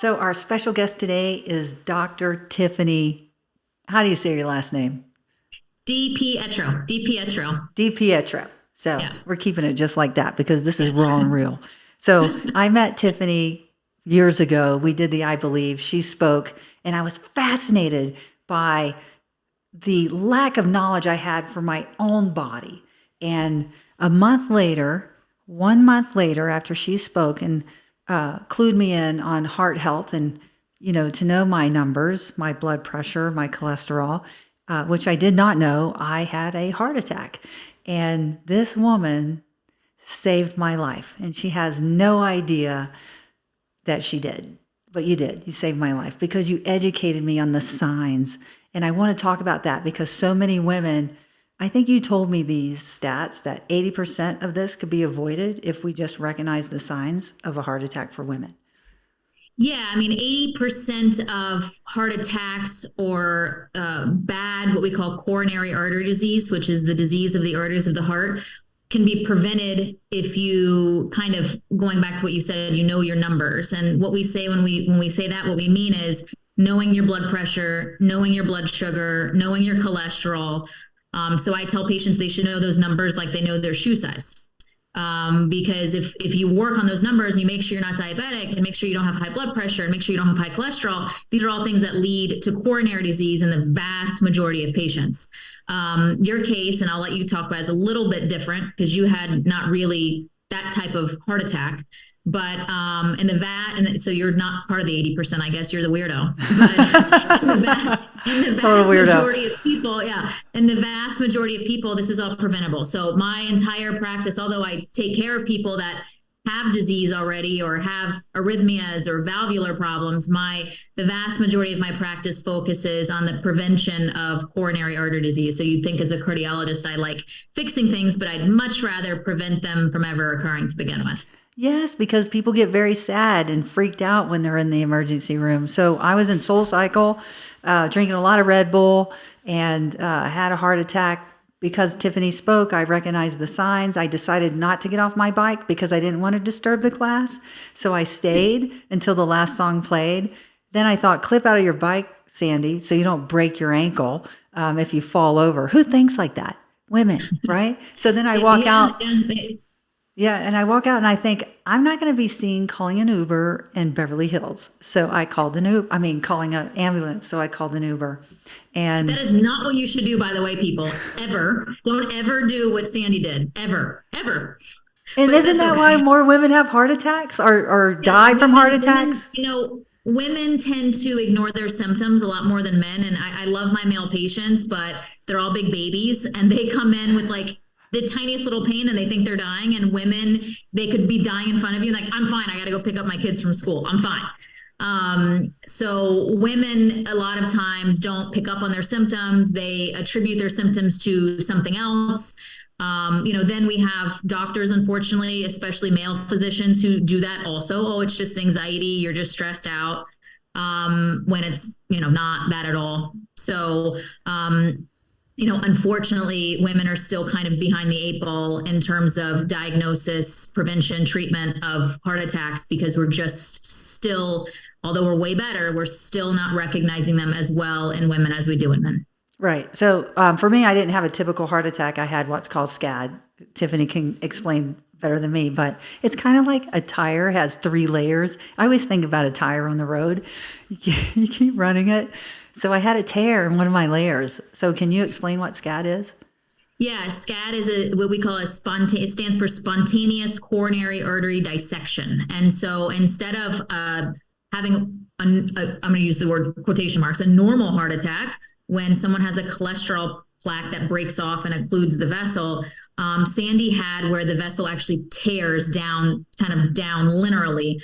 So our special guest today is Dr. Tiffany. How do you say your last name? Di Pietro. Di Pietro. Di Pietro. So Yeah. we're keeping it just like that because this is Yeah. raw and real. So I met Tiffany years ago. We did the I Believe. She spoke, and I was fascinated by the lack of knowledge I had for my own body. And a month later, 1 month later, after she spoke and clued me in on heart health and, to know my numbers, my blood pressure, my cholesterol, which I did not know, I had a heart attack. And this woman saved my life. And she has no idea that she did. But you did. You saved my life because you educated me on the signs. And I want to talk about that because so many women, I think you told me these stats that 80% of this could be avoided if we just recognize the signs of a heart attack for women. Yeah, I mean, 80% of heart attacks or bad, what we call coronary artery disease, which is the disease of the arteries of the heart, can be prevented if you kind of, going back to what you said, you know your numbers. And what we say when we say that, what we mean is knowing your blood pressure, knowing your blood sugar, knowing your cholesterol. So I tell patients they should know those numbers like they know their shoe size. Because if you work on those numbers and you make sure you're not diabetic and make sure you don't have high blood pressure and make sure you don't have high cholesterol, these are all things that lead to coronary disease in the vast majority of patients. Your case, and I'll let you talk about, is a little bit different because you had not really that type of heart attack. But so you're not part of the 80%, I guess you're the weirdo. But in the vast majority of people, in the vast majority of people, this is all preventable. So my entire practice, although I take care of people that have disease already or have arrhythmias or valvular problems, the vast majority of my practice focuses on the prevention of coronary artery disease. So you'd think as a cardiologist, I like fixing things, but I'd much rather prevent them from ever occurring to begin with. Yes, because people get very sad and freaked out when they're in the emergency room. So I was in SoulCycle, drinking a lot of Red Bull, and had a heart attack. Because Tiffany spoke, I recognized the signs. I decided not to get off my bike because I didn't want to disturb the class. So I stayed until the last song played. Then I thought, clip out of your bike, Sandy, so you don't break your ankle if you fall over. Who thinks like that? Women, right? So then I walk out. Yeah, and I walk out and I think, I'm not going to be seen calling an Uber in Beverly Hills. So I called calling an ambulance. So I called an Uber. And that is not what you should do, by the way, people. Ever. Don't ever do what Sandy did. Ever. Ever. And isn't that why more women have heart attacks or die from heart attacks? Women tend to ignore their symptoms a lot more than men. And I love my male patients, but they're all big babies and they come in with like the tiniest little pain and they think they're dying. And women, they could be dying in front of you. Like, I'm fine. I got to go pick up my kids from school. I'm fine. So women a lot of times don't pick up on their symptoms. They attribute their symptoms to something else. Then we have doctors, unfortunately, especially male physicians who do that also. Oh, it's just anxiety. You're just stressed out. When it's, not that at all. So, unfortunately, women are still kind of behind the 8 ball in terms of diagnosis, prevention, treatment of heart attacks, because we're just still, although we're way better, we're still not recognizing them as well in women as we do in men. Right. So for me, I didn't have a typical heart attack. I had what's called SCAD. Tiffany can explain better than me, but it's kind of like a tire has 3 layers. I always think about a tire on the road. You keep running it. So I had a tear in one of my layers. So can you explain what SCAD is? Yeah, SCAD is what we call it stands for spontaneous coronary artery dissection. And so instead of having, I'm going to use the word quotation marks, a normal heart attack, when someone has a cholesterol plaque that breaks off and occludes the vessel, Sandy had where the vessel actually tears down, kind of down linearly.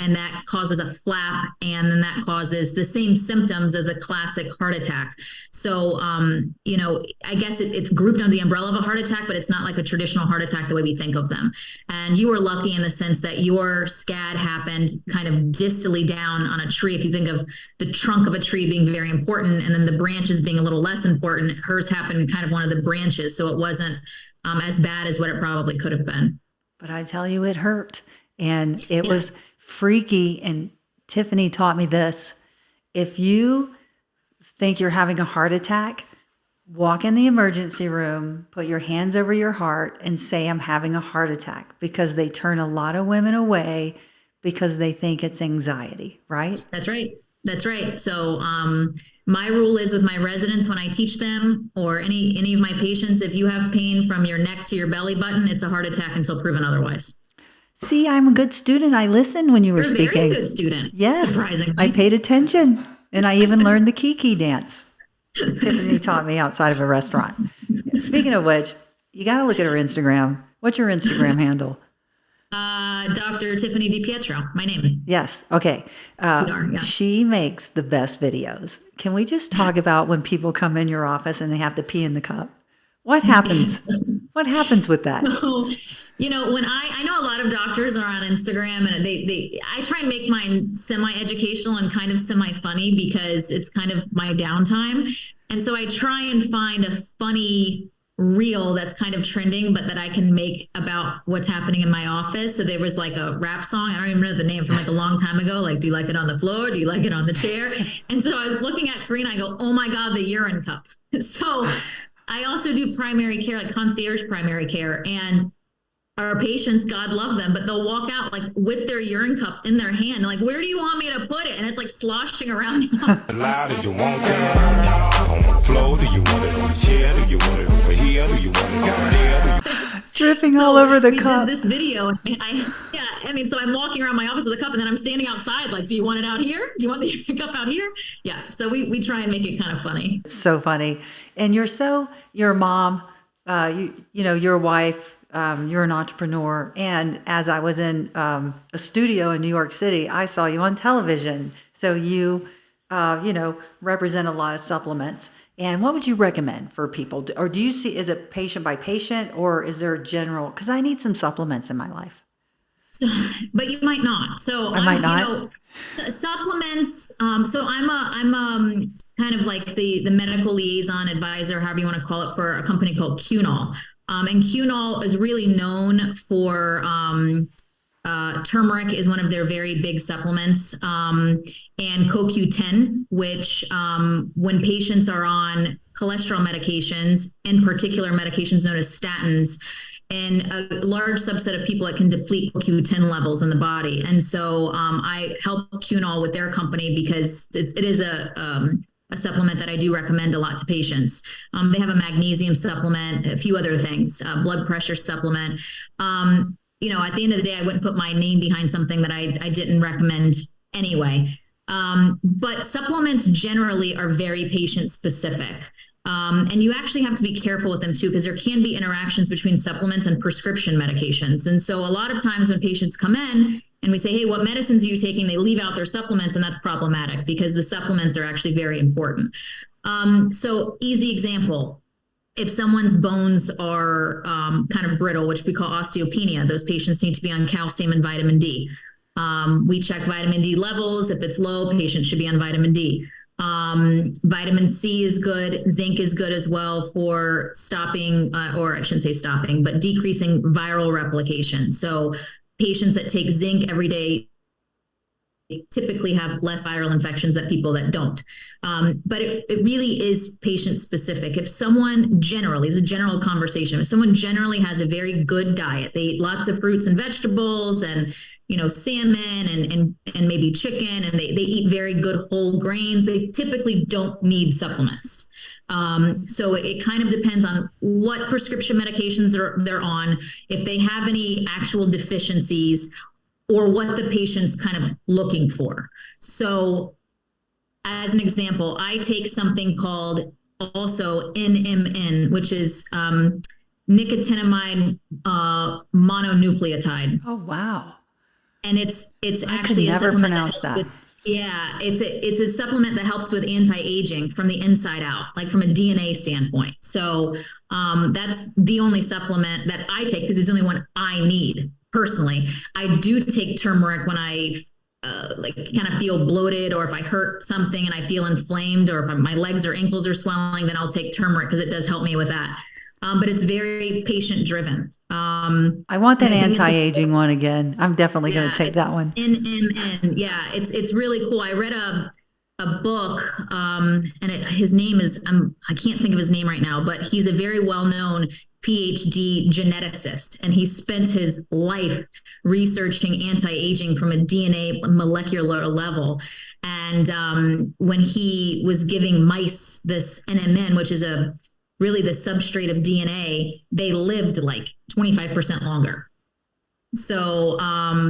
And that causes a flap, and then that causes the same symptoms as a classic heart attack. So, I guess it's grouped under the umbrella of a heart attack, but it's not like a traditional heart attack the way we think of them. And you were lucky in the sense that your SCAD happened kind of distally down on a tree. If you think of the trunk of a tree being very important and then the branches being a little less important, hers happened kind of one of the branches. So it wasn't as bad as what it probably could have been. But I tell you, it hurt. And it was freaky. And Tiffany taught me this. If you think you're having a heart attack, walk in the emergency room, put your hands over your heart and say, I'm having a heart attack, because they turn a lot of women away because they think it's anxiety, right? That's right. That's right. So my rule is with my residents when I teach them, or any of my patients, if you have pain from your neck to your belly button, it's a heart attack until proven otherwise. See, I'm a good student. I listened when you were You're a speaking. very good student. Yes, surprisingly. I paid attention, and I even learned the Kiki dance. Tiffany taught me outside of a restaurant. Speaking of which, you got to look at her Instagram. What's your Instagram handle? Dr. Tiffany Di Pietro, my name. Yes. Okay. Yeah. She makes the best videos. Can we just talk about when people come in your office and they have to pee in the cup? What happens? What happens with that? So, when I know a lot of doctors are on Instagram, and I try and make mine semi-educational and kind of semi-funny because it's kind of my downtime. And so I try and find a funny reel that's kind of trending, but that I can make about what's happening in my office. So there was like a rap song, I don't even know the name, from like a long time ago, like, do you like it on the floor? Do you like it on the chair? And so I was looking at Karina, I go, oh my God, the urine cup. So I also do primary care, like concierge primary care, and our patients, God love them, but they'll walk out like with their urine cup in their hand. Like, where do you want me to put it? And it's like sloshing around the office. Loud, do you want it on the floor? Do you want it on the chair? Do you want it over here? Do you want it down there? Dripping all over the we cup. did this video. So I'm walking around my office with a cup, and then I'm standing outside. Like, do you want it out here? Do you want the cup out here? Yeah. So we try and make it kind of funny. It's so funny. And you're a mom, you're a wife, you're an entrepreneur. And as I was in a studio in New York City, I saw you on television. So you, represent a lot of supplements. And what would you recommend for people? Or do you see, is it patient by patient, or is there a general? Because I need some supplements in my life. But you might not. So I might not. Supplements. So I'm kind of like the medical liaison advisor, however you want to call it, for a company called Cunol. And Cunol is really known for turmeric is one of their very big supplements, and CoQ10, which when patients are on cholesterol medications, in particular medications known as statins, and a large subset of people that can deplete CoQ10 levels in the body. And so I help Cunol with their company because it is a supplement that I do recommend a lot to patients. They have a magnesium supplement, a few other things, blood pressure supplement. At the end of the day, I wouldn't put my name behind something that I didn't recommend anyway. But supplements generally are very patient specific. And you actually have to be careful with them too, because there can be interactions between supplements and prescription medications. And so a lot of times when patients come in and we say, hey, what medicines are you taking? They leave out their supplements, and that's problematic because the supplements are actually very important. So easy example, if someone's bones are kind of brittle, which we call osteopenia, those patients need to be on calcium and vitamin D. We check vitamin D levels. If it's low, patients should be on vitamin D. Vitamin C is good. Zinc is good as well for stopping, or I shouldn't say stopping, but decreasing viral replication. So patients that take zinc every day typically have less viral infections than people that don't. But it really is patient specific. If someone generally, it's a general conversation, if someone generally has a very good diet, they eat lots of fruits and vegetables and salmon and maybe chicken, and they eat very good whole grains, they typically don't need supplements. So it kind of depends on what prescription medications they're on, if they have any actual deficiencies, or what the patient's kind of looking for. So as an example, I take something called also NMN, which is nicotinamide mononucleotide. Oh, wow. And it's I actually could never a supplement pronounce that. It's a supplement that helps with anti-aging from the inside out, like from a DNA standpoint. So that's the only supplement that I take because it's the only one I need personally. I do take turmeric when I kind of feel bloated, or if I hurt something and I feel inflamed, or if my legs or ankles are swelling, then I'll take turmeric because it does help me with that. but it's very patient driven. I want that anti-aging one again. I'm definitely going to take that one. NMN. Yeah, it's really cool. I read a book, and his name is, I can't think of his name right now, but he's a very well-known PhD geneticist, and he spent his life researching anti-aging from a DNA molecular level. And when he was giving mice this NMN, which is really the substrate of DNA, they lived like 25% longer. So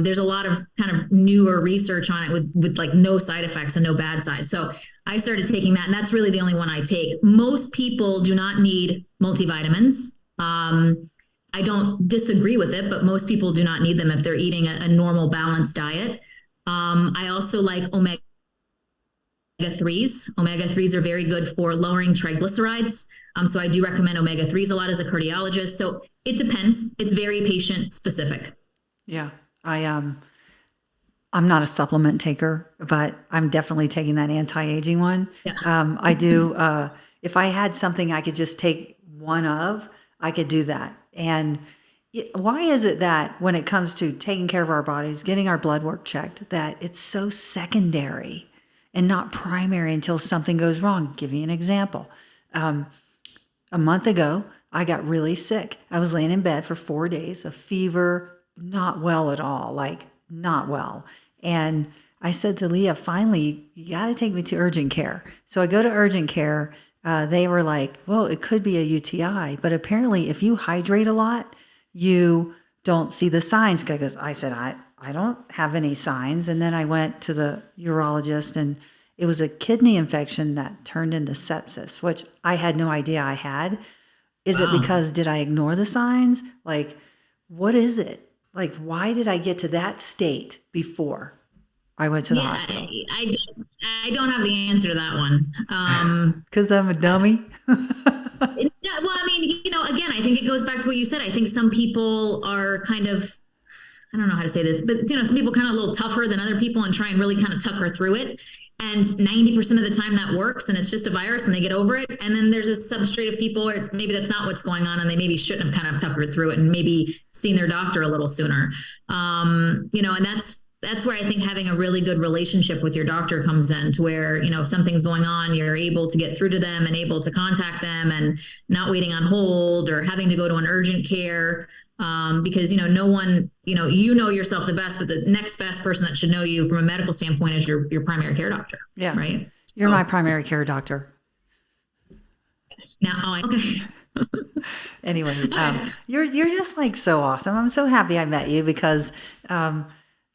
there's a lot of kind of newer research on it with like no side effects and no bad side. So I started taking that, and that's really the only one I take. Most people do not need multivitamins. I don't disagree with it, but most people do not need them if they're eating a normal balanced diet. I also like omega-3s. Omega-3s are very good for lowering triglycerides. So I do recommend omega-3s a lot as a cardiologist. So it depends. It's very patient specific. Yeah. I'm not a supplement taker, but I'm definitely taking that anti-aging one. Yeah. I do, if I had something I could just take one of, I could do that. And why is it that when it comes to taking care of our bodies, getting our blood work checked, that it's so secondary and not primary until something goes wrong? I'll give you an example. A month ago, I got really sick. I was laying in bed for 4 days, a fever, not well at all, like not well. And I said to Leah, finally, you got to take me to urgent care. So I go to urgent care. They were like, well, it could be a UTI, but apparently if you hydrate a lot, you don't see the signs. Because I said, I don't have any signs. And then I went to the urologist, and it was a kidney infection that turned into sepsis, which I had no idea I had. Is it because did I ignore the signs? Like, what is it? Like, why did I get to that state before I went to the hospital? I don't have the answer to that one. Because I'm a dummy. Well, I mean, again, I think it goes back to what you said. I think some people are kind of, I don't know how to say this, but some people kind of a little tougher than other people and try and really kind of tucker through it. And 90% of the time that works, and it's just a virus and they get over it. And then there's a substrate of people where maybe that's not what's going on, and they maybe shouldn't have kind of tuckered through it and maybe seen their doctor a little sooner. And that's where I think having a really good relationship with your doctor comes in, to where, if something's going on, you're able to get through to them and able to contact them and not waiting on hold or having to go to an urgent care. Because, no one, yourself the best, but the next best person that should know you from a medical standpoint is your primary care doctor. Yeah. Right. You're my primary care doctor. Now, okay. Anyway, you're just like so awesome. I'm so happy I met you because, I'm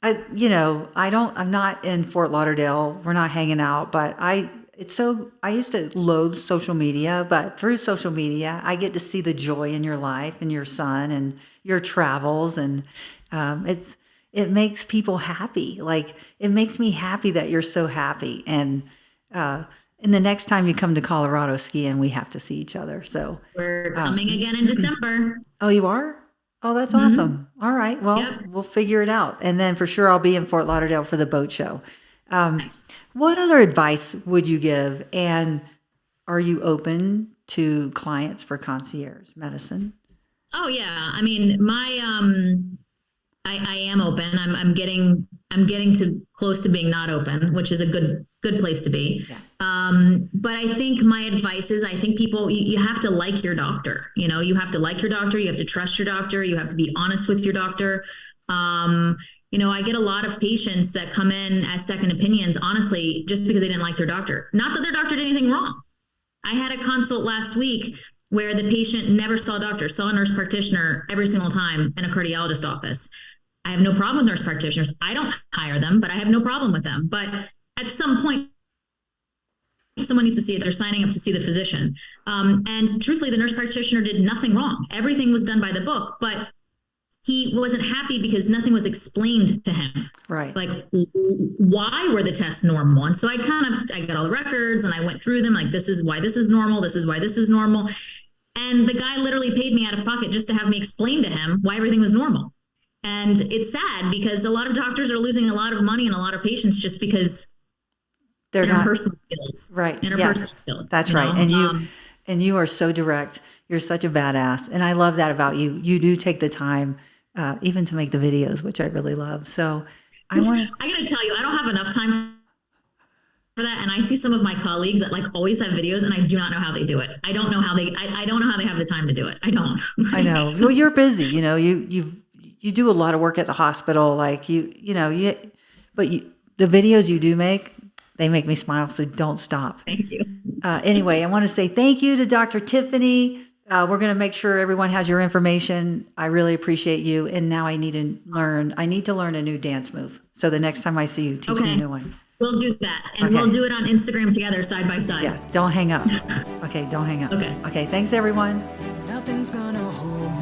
not in Fort Lauderdale. We're not hanging out, but I used to loathe social media, but through social media, I get to see the joy in your life and your son and your travels. And it makes people happy. Like, it makes me happy that you're so happy. And the next time you come to Colorado skiing, we have to see each other. So we're coming again in December. Oh, you are? Oh, that's awesome. All right. Well, We'll figure it out. And then for sure, I'll be in Fort Lauderdale for the boat show. Nice. What other advice would you give? And are you open to clients for concierge medicine? Oh yeah. I mean, I am open. I'm getting to close to being not open, which is a good place to be. Yeah. But I think my advice is, I think people, you have to like your doctor. You have to like your doctor. You have to trust your doctor. You have to be honest with your doctor. I get a lot of patients that come in as second opinions, honestly, just because they didn't like their doctor. Not that their doctor did anything wrong. I had a consult last week where the patient never saw a doctor, saw a nurse practitioner every single time in a cardiologist office. I have no problem with nurse practitioners. I don't hire them, but I have no problem with them. But at some point, someone needs to see it. They're signing up to see the physician. And truthfully, the nurse practitioner did nothing wrong. Everything was done by the book, but he wasn't happy because nothing was explained to him. Right. Like, why were the tests normal? And so I got all the records and I went through them. Like, this is why this is normal. This is why this is normal. And the guy literally paid me out of pocket just to have me explain to him why everything was normal. And it's sad because a lot of doctors are losing a lot of money and a lot of patients just because they're interpersonal skills. Right. Interpersonal skills. That's right. And you are so direct. You're such a badass. And I love that about you. You do take the time, even to make the videos, which I really love. So I got to tell you, I don't have enough time for that. And I see some of my colleagues that like always have videos, and I do not know how they do it. I don't know how I don't know how they have the time to do it. I don't. I know. Well, you're busy, you know, you do a lot of work at the hospital. Like the videos you do make, they make me smile. So don't stop. Thank you. Anyway, I want to say thank you to Dr. Tiffany. We're going to make sure everyone has your information. I really appreciate you. And now I need to learn a new dance move. So the next time I see you, teach me a new one. We'll do that. And we'll do it on Instagram together, side by side. Yeah. Don't hang up. Okay. Don't hang up. Okay. Okay. Thanks, everyone. Nothing's gonna hold me